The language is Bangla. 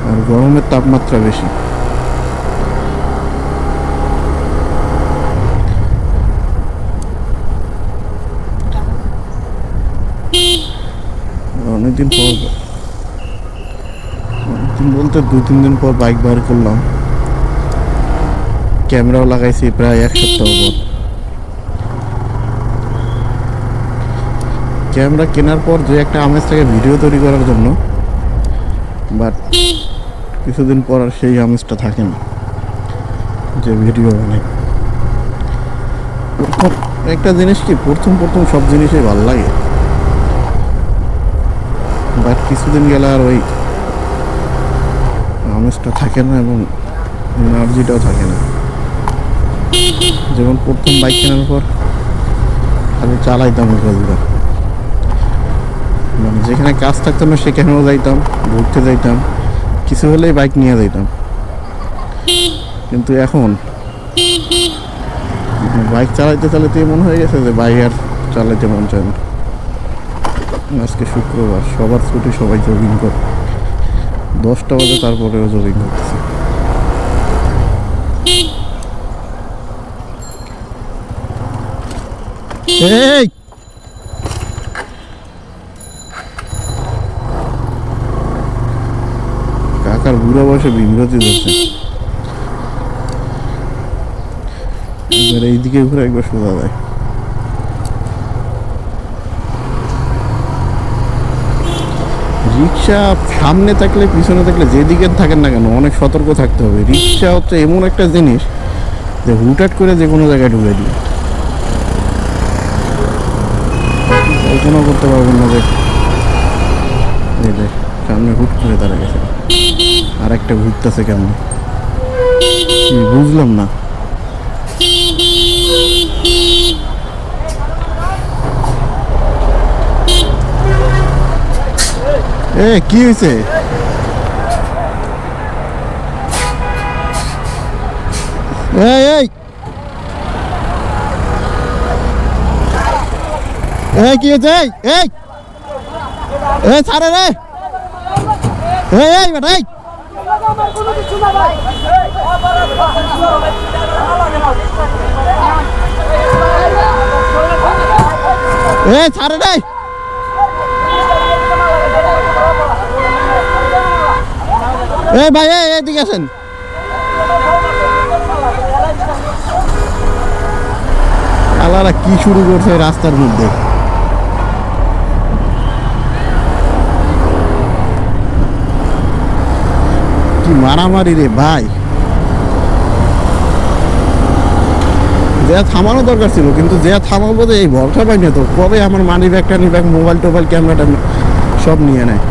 আর গরমের তাপমাত্রা বেশি। অনেকদিন বলতে 2-3 দিন পর বাইক বার করলাম, ক্যামেরাও লাগাইছি প্রায় 1 সপ্তাহ পর। ক্যামেরা কেনার পর যে একটা আমেজ থাকে ভিডিও তৈরি করার জন্য, বাট কিছুদিন পর আর সেই আমেজটা থাকে না যে ভিডিও বানাই। প্রথম একটা জিনিস কি, প্রথম সব জিনিসই ভালো লাগে, বাট কিছুদিন গেলে আর ওই আমেজটা থাকে না এবং এনার্জিটাও থাকে না। যেমন প্রথম বাইক কেনার পর আমি চালাইতাম রোজগার, মানে যেখানে কাজ থাকতো না সেখানেও যাইতাম, ঘুরতে যাইতাম, কিছু হলেই বাইক নিয়ে যাইতাম। কিন্তু এখন বাইক চালাইতে মনে হয়ে গেছে যে বাইক আর চালাইতে মন চায় না। আজকে শুক্রবার, সবার ছুটি, সবাই জগিং করে 10টা বাজে, তারপরেও জগিং করতেছে। এই কাকার বুড়া বয়সে বিমরতি ধরছে। এইদিকে ঘুরে একবার সোজা যায়। রিক্সা সামনে থাকলে পিছনে থাকলে যেদিকে থাকেন না কেন অনেক সতর্ক থাকতে হবে। রিক্সা হচ্ছে এমন একটা জিনিস যে হুটহাট করে যে কোনো জায়গায় ঢুকে দিই, কল্পনা করতে পারবেন না যে সামনে হুট করে দাঁড়া গেছে, আর একটা ঘুরতেছে কেমন বুঝলাম না। কি হয়েছে? কি হয়েছে? ছাড়ে রে, বেটাই ছাড়ে রে। ভাই এদিকে আসেন। আলারা কি শুরু করছে রাস্তার মধ্যে? কি মারামারি রে ভাই! যে থামানো দরকার ছিল, কিন্তু যে থামাবো যে এই ভরসা পাই না তো কবে আমার মানি ব্যাগটা নিব্যাগ, মোবাইল টোবাইল ক্যামেরাটা সব নিয়ে নেয়।